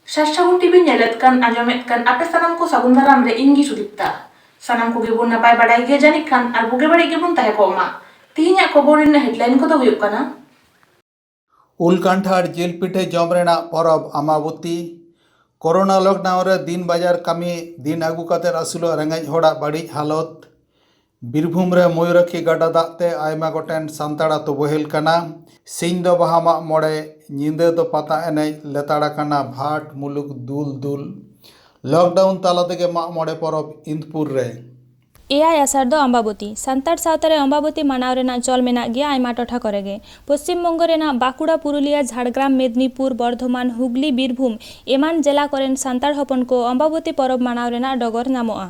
Sagun TV nyelet kan anjomet kan ape sanam ko sagun daram re ingi SUDIPTA. Sanam ko gibun napay baday ge janik kan ar buge bari gibun tahe ko ma. Tihinya khobor in headline ko do huyuk kana. उलकांठार जेल पिठे जम रेना परब अमाबती corona lockdown रे दिन बाजार कमी दिन आगू कते असुलो रेंगेज होड़ा बड़ी हालत बीरभूम रे मयूरखी गाडा दाते आयमा गोटेन सान्ताड़ा तो बहेल कना सिंह दो बाहा माग मोड़े निंदे दो पता एने लेताड़ा कना भाट मुलुक दुल दुल लॉकडाउन ताला तेगे माग मोड़े परब इंदपुर रे एआई आसार दो अम्बाबती सान्ताड़ सावतारे अम्बाबती मानाव रेना चल मेना गया आयमा टोठा करेगे पश्चिम बंग रेना बाकुड़ा पुरुलिया झाड़ग्राम मेदिनीपुर बर्धमान हुगली बीरभूम एमान जिला कोरेन सान्ताड़ हपन को अम्बाबती परब मानाव रेना डगर नामोआ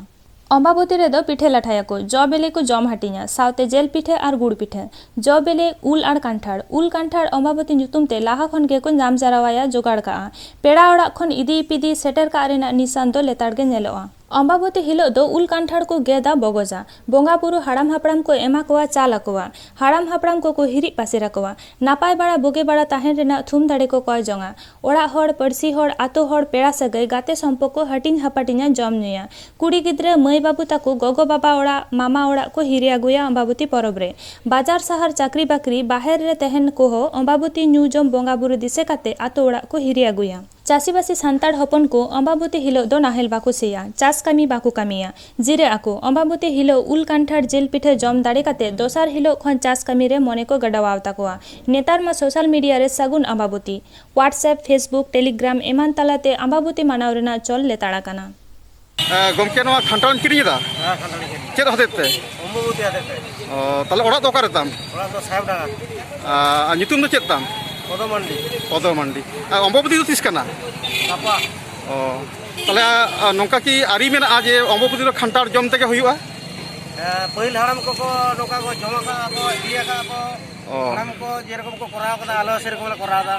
अम्बाबती रेदो पिठे लाठायाको जौ बेले को जम हाटिया सावते जेल पिठे और गुड़ पिठे जौ बेले उल और कांठाड़ अम्बाबती ᱧᱩᱛᱩᱢ लाहा खन गेको नाम जारावाया जोगाड़ का पेड़ा ओड़ा खन इदी इपिदी सेटर का रेना निशान दो लेताड़ गे नेलोआ अम्बाबती हिलो दो उल कांठाड़ को गेदा बगोजा बोंगा बुरु हाड़ाम हापड़ाम को एमा कोवा चाल आकोवा हाड़ाम हापड़ाम को हिरी पासेर आकोवा नापाय बाड़ा बोगे बाड़ा ताहेन रेना थुम दाड़े को कय जोंगा ओड़ा हड़ पड़सी हड़ आतो हड़ पेड़ा सगै गाते सम्पर्क हटिंग हापाटिंगा जम नुया कुड़ी गिद्रे मई बाबू ताको गगो बाबा ओड़ा मामा ओड़ा को हिरी आगुया अम्बाबती परब रे बाजार शहर चाकरी बाकरी बाहेर रे तहेन कोहो अम्बाबती न्यू जम बोंगा बुरु दिसे काते आतो ओड़ा को हिरी आगुया चासीबासी सान्ताड़ हपन को अम्बाबती हिलो दो नाहेल बाको सेया चास कामी बाको कामिया जिरे आको अम्बाबती हिलो उल कांठाड़ जेल पिठे जम दाड़े काते दोसार हिलो खन चास कामी रे मने को गडावाव ताकोआ नेतार मा सोशल मीडिया रे सागुन अम्बाबती व्हाट्सएप फेसबुक टेलीग्राम एमान तालाते अम्बाबती मानाव रेना चल लेताड़ा काना गमके नवा खान्टाड़ किरिदा चेद हतेते अम्बाबती हतेते ताले ओड़ा दो ओकारे ताम ओड़ा दो साहेब डांगा ᱧᱩᱛᱩᱢ ᱫᱚ ᱪᱮᱫ ᱛᱟᱢ पदमंडी अम्बाबती दो तीस कना गापा ओ ताले नोंका की आरी मेना जे अम्बाबती दो खान्टाड़ जम तेगे हुयुआ पहिल हाड़ाम को नोका को जमा का को दिया का को हाड़ाम को जे रकम को कराव कदा आलो से रकम कराव दा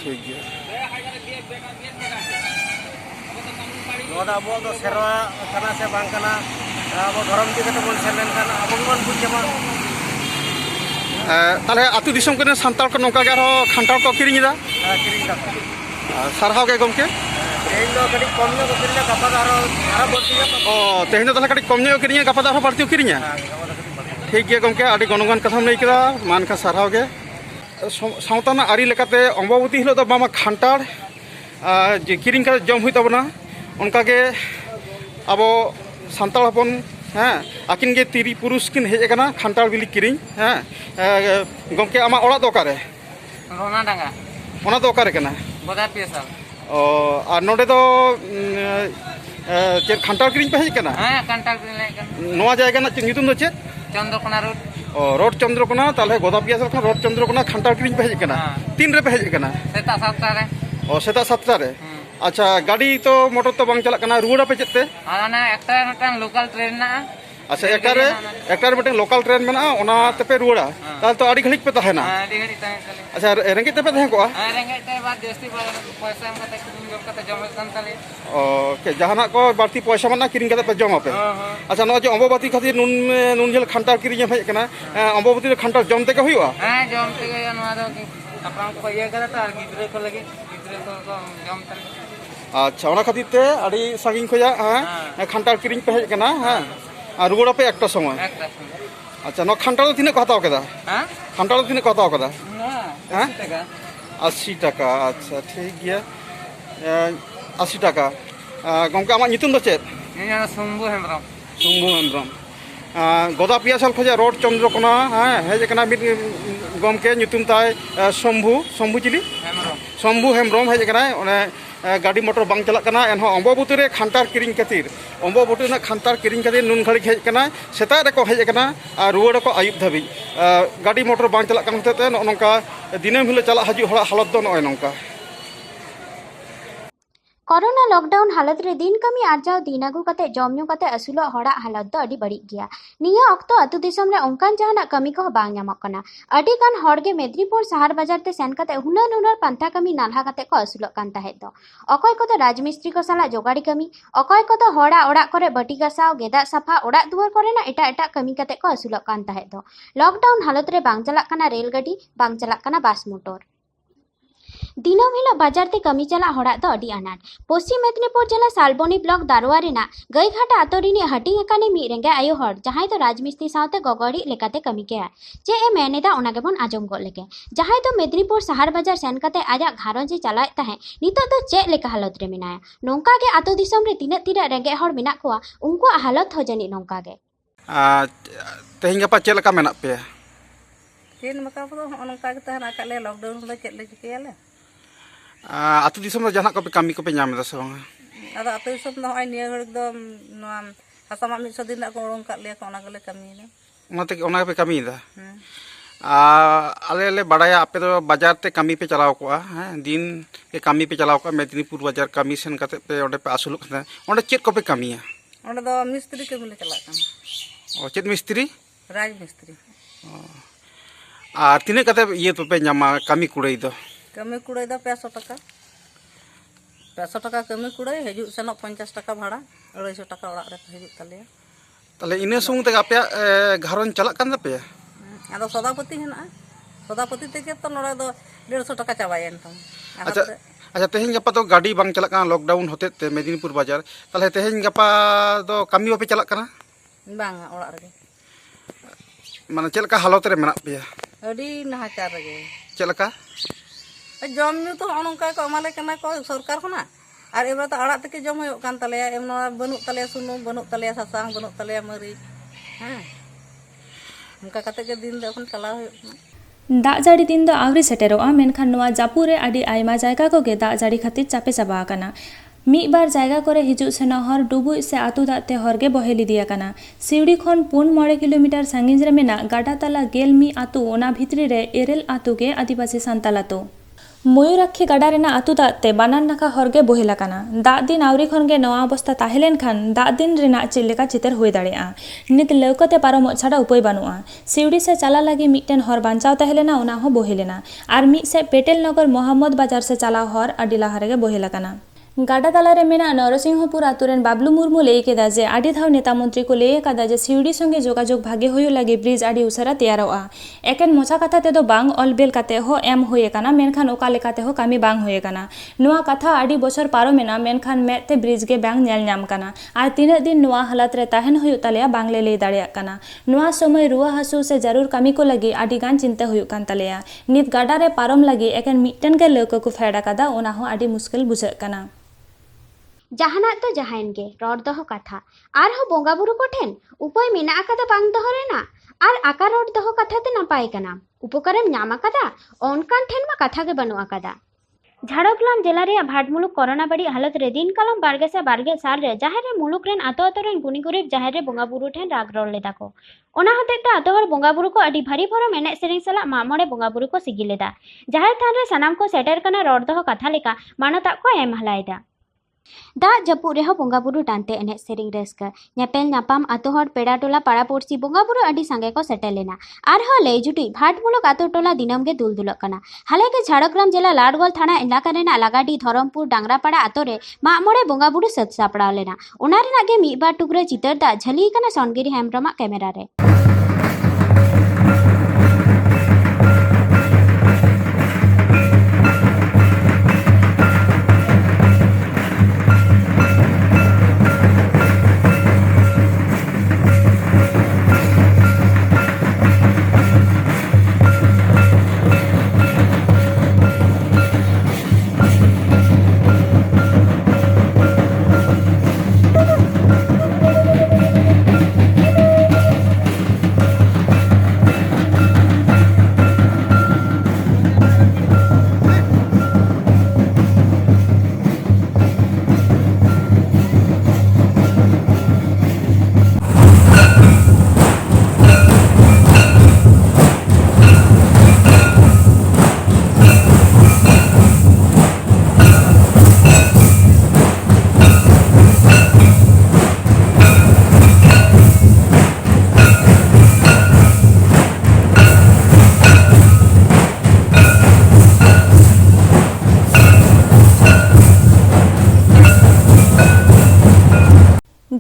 ठीक गया नोदा अबो दो सेरवा कना से बांग कना अबो धरम दिके तो बोल सेलेन कना अबो मन बुझ जमा ताले आतु दिसम को सान्ताड़ को नोका के खान्टाड़ को किरिङदा किरिङदा सारहाव के गमके तेहेन दो कड़ी कम नो किरिङदा गापा आरो बर्तिया ओ तेहेन दो ताले कड़ी कम नो किरिङा गापा आरो बर्ती किरिङा ठीक गया गमके आडी गनगन कथाम लई केदा मानका सारहाव के सावताना आरी लेकाते अम्बाबती हिलो दो मामा खान्टाड़ जे किरिङ का जम हुई तबना उनका के अब सान्ताड़ हपन हाँ आकिन के तिरी पुरुष किन हेजना खान्ताड़ बिली किरिङ हाँ गमके आमा ओड़ा दो ओकारे रोना डांगा ओना दो ओकारे कना बदा पेसा ओ आ नोडे दो जे खान्ताड़ किरिङ पे हेज कना हां खान्ताड़ किरिङ ले कना नोआ जायगा ना ᱧᱩᱛᱩᱢ दो चेद चंद्रकोना रोड ओ रोड चंद्रकोना ताले गोदा पियास खान रोड चंद्रकोना खान्ताड़ किरिङ पे हेज कना तीन रे पे हेज कना सेता 7टा रे ओ सेता 7टा रे अच्छा गाड़ी तो मोटर तो बांग चला कना रुड़ा पे चेते आना एकटा लोकल ट्रेन ना अच्छा एकटार मटे लोकल ट्रेन में ना तेपे रुड़ा ताल तो आड़ी घड़िक पे तहेना आड़ी घड़ी तहे चले अच्छा रेंगे तेपे तहे को रेंगे ते बाद जस्ती पैसा हम कते किरिङ जम कते जम संताले ओके जहाना को बाड़ती पैसा मना किरिङ कते पे जम पे अच्छा न जे अम्बाबती खातिर नुन झेल खान्ताड़ किरिङ हे कना अम्बाबती खान्ताड़ जम ते के हुआ हां जम ते के नवा दो अपना को ये करे तार गिद्रे को लगे गिद्रे को जम ते अच्छा ओना खातिर ते आड़ी सागिन खोया हां खान्ताड़ किरिङ पे हे कना हां और रुड़ा पे एकटा समय अच्छा न खान्ताड़ तिने को हताव केदा हां खान्ताड़ तिने को हताव केदा हां 80 टाका अच्छा ठीक गया 80 टाका गमके आमा ᱧᱩᱛᱩᱢ दो चेद इना शंभु हेमरम गोदा पियासल खोजा रोड चंद्रकोना हाँ हेज कना मिद गमके ᱧᱩᱛᱩᱢ ताय शंभु चिली शंभु हेमरम हेज कना ओने गाड़ी मोटर बांग चला कना एनहो अम्बाबती रे खान्ताड़ किरिङ खातिर अम्बाबती ना खान्ताड़ किरिङ खातिर नुन घड़ी हेज कना सेता रे को हेज कना और रुवाड़ को आयुब धाबी गाड़ी मोटर बांग चला कना होते नोंका दिनम हिलो चला हजू हड़ा हालत दो नय नोंका कोरोना लॉकडाउन हालत रे दिन कमी आरजाव दिन आगु कते जमनु कते असुलो हड़ा हालत दो अडी बड़ी गया निया अक्तो अतु दिसम रे ओंकान जहाना कमी को बांग ᱧᱟᱢᱚᱜ ᱠᱟᱱᱟ अडी कान हड़ गे मेदिनीपुर शहर बाजार ते सेन कते हुनर पंथा कमी नालहा कते को असुलो कान ताहे दो अकय को राजमिस्त्री को साला जोगाड़ी कमी अकय को हड़ा ओड़ा करे बटी गसाव गेदा साफा ओड़ा दुआर करे ना एटा कमी कते को असुलो कान ताहे दो लॉकडाउन हालत रे बांग चलाक काना रेल गाड़ी बांग चलाक काना बस मोटर दिनम हिलो बाजार ते कमी चला हड़ाग दो अडी अनाट पश्चिम मेदिनीपुर जिला सालबनी ब्लॉक दारवा रेना गईघाटा आतो रिनी हटिंग अकाने मी रेंगे आयो हड़ जहां तो राजमिस्त्री साथे गगड़ी लेकाते कमी के चे ए मेनेदा ओना गेबन आजम गो लेके जहां तो मेदिनीपुर शहर बाजार सेन काते आजा घारंज चलाए तहे नितो दो चे लेका हालत रे मिनाया नोंका गे आतो दिसम रे तिना तिना रेंगे हड़ मिना कोआ उनको हालत हो जनी नोंका गे तेहें गपा चेक लेका मेना पे चेन मका को नोंका के तहना काले लॉकडाउन ले चेक ले चिकेयाले आतु दिसम रे जहां को कमी को पे नाम दा से बांगा आदा आतो सब न होय निया घड़ दो नोआ हसामा मिस दिन को ओरम का ले कोना गले कमी ने ओना पे कमी दा आले बड़ाया आपे तो बाजार ते कमी पे चलाव को दिन के कमी पे चलाव को मेदिनीपुर बाजार कमी सेन काते पे ओंडे पे आसुलुक खना ओंडे चेक को पे कमिया ओंडे दो मिस्त्री के मिले चला कना ओ चेक मिस्त्री राज मिस्त्री आ तिने काते ये तो पे न्यामा कमी कुड़ई दो कमी कुड़ई दो 500 टका कमी कुड़ई हजू सेनो 50 टका भाड़ा 250 टका ओड़ा रे हजू तले तले इने सुंग ते आपे घरन चला कन पे आदो सदापति हेना सदापति ते तो नोड़ा दो 150 टका चाबायन तम अच्छा अच्छा तेहें गपा तो गाड़ी बांग चला कना लॉकडाउन होते ते मेदिनीपुर बाजार तले तेहें गपा तो कमी पे चला कना बांगा ओड़ा रे माने चलका हालत रे मेना पे अडी नहाचार रे चलका जम न्यू तो नोंका को अमाले कना को सरकार खना और एबा तो आड़ा तक जम होय कान तले एमना बनु तले सुनु बनु तले सासांग बनु तले मरी हां उनका कते के दिन देखन चला होय दाग जाड़ी दिन दो आवरी सेटेरोआ मेनखान नोआ जापुरे आडी आयमा जायगा कोगे दाग जाड़ी खातिर चापे चाबा आकाना मीद बार जायगा करे हिजुग सेनो हर डुबुज से आतु दाते हरगे बहेली दिया काना सिवड़ी खन 4 किलोमीटर सांगिन रे मेना गाडा तला गेल मी आतु ओना भितरी रे एरेल आतु गे आदिवासी सांताल आतु मयूराक्षी गाडा रेना आतु दाते बानान नाका हरगे बहेला काना दाग दिन आवरी खनगे नवा अवस्था ताहेलेन खान दाग दिन रेना चेलेका चितर होय दाड़ेआ नित लौकते पारमो छाड़ा उपाय बानुआ सिवड़ी से चला लगी मिटन हर बांचाव ताहेलेना ओना हो बहेलेना आर मिट से पेटेल नगर मोहम्मद बाजार से चला हर अडी लाहा रेगे बहेला काना गाडा तलारे मेना नरसिंहपुर आतुरेन बाबलू मुर्मू लई केदा जे आडी धाव नेता मंत्री को लई कादा जे सिवड़ी संगे जोगाजोग भागे होयो लागे ब्रिज आडी उसारा तैयारोआ एकेन मोचा कथा तेदो बांग ऑलबेल काते हो एम होये काना मेनखान ओका लेकाते हो कामी बांग होये काना नोआ कथा आडी बछर पारो मेना मेनखान मेते ब्रिज गे बांग नेल नाम काना आर तीन दिन नोआ हालत रे ताहेन होयो तालेया बांगले लई दाड़ेया काना नोआ समय रुआ हासु से जरूर कामी को लगी आडी गान चिंता होयो कान तालेया नित गाडा रे पारम लगी एकेन मिटन गे लौका को फेडा कादा ओना हो आडी मुश्किल बुझाग काना जहाना तो जहान गे रोड दहो कथा आर हो बोंगा बुरु को ठेन उपाय मेना आकादा बांग दहो रेना आर आका रोड दहो कथा ते नपाय कना उपकरम नाम आकादा ओनकान ठेन मा कथा गे बनु आकादा झाड़ग्राम जिला रे भाटमुलुक कोरोना बड़ी हालत रे दिन कलम बारगे से बारगे साल रे जहां रे मुलुक रेन आतो आतो रेन गुनी गुरीब जहां रे बोंगा बुरु ठेन राग रोल लेदा को ओना हते ता आतो हर बोंगा बुरु को अडी भारी भरम एने सेरिंग सला मामोड़े बोंगा बुरु को सिगी लेदा जहां थान रे सनाम को सेटर कना रोड दहो कथा लेका मानता को एम हलायदा दा जपु रेहो बोंगा बुरु टानते एने सेरिंग रेस्का नेपेल नापाम आतो हर पेड़ा टोला पाड़ा पोरसी बोंगा बुरु अडी संगे को सेटल लेना आर हो ले जुटी भाटमुलुक आतो टोला दिनम गे दुल दुलक कना हाले के झाड़ग्राम जिला लाडगोल थाना इलाका रेना लगाडी धरमपुर डांगरापाड़ा आतो रे मामोड़े बोंगा बुरु सत सापड़ाव लेना ओना रेना गे मी बार टुकरे चितर दा झली कना सोनगिरी हेमब्रमा कैमरा रे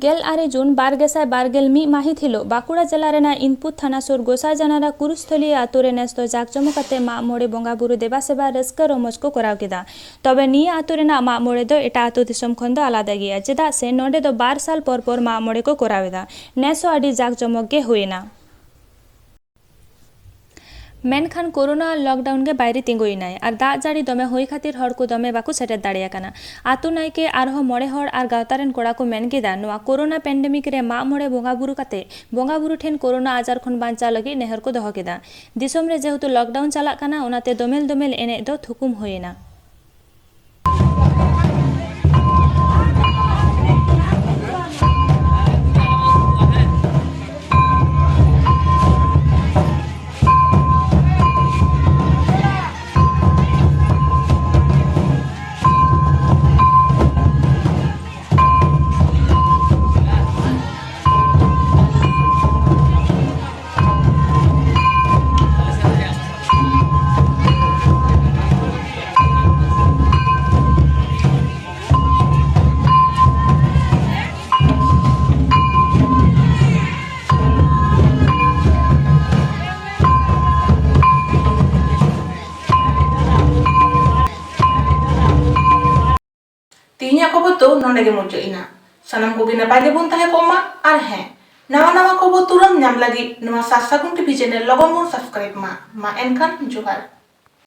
गेल जून 2021 माहित हिलो बाकुड़ा जिला रेना इनपुट थाना सुर गोसाई जानारा कुरुस्थली आतु रे नेस दो जाकजमक काते माग मोड़े बोंगा बुरु देबा सेबा रस्का रोमज को कराव केदा। तबे निया आतु रेना माग मोड़े दो एटा आतु दिसम खन दो आलादा गया चेदा से नोडे दो 12 साल पर माग मोड़े को करावेदा नेसो आडी जाकजमक गे हुएना। मेनखान कोरोना लॉकडाउन के बायरे तिंगुइनाय और दाग जाड़ी दमे होई खातिर हर को दमे बाकु सेटेर दाड़ियाकाना। आतु नायके आरहो मोड़े हर और गावतारेन कोड़ा को मेन केदा नोआ कोरोना पेंडेमिक रे माग मोड़े बोंगा बुरु काते बोंगा बुरु ठेन कोरोना आजार खन बांचा लगी नेहर को दोहो केदा। दिसोम रे जेहेतु लॉकडाउन चालाक काना ओनाते दोमेल दोमेल एने दो थुकुम होयेना। तीन खबर तो नोडे गे मुचाद इना सानाम को नपाय गेबोन ताहे कोमा और हें नवा नवा खबर तुरंत नाम लगी नवा सागुन टीवी चैनल लगन बोन सब्सक्राइब मा एनखान जोहार।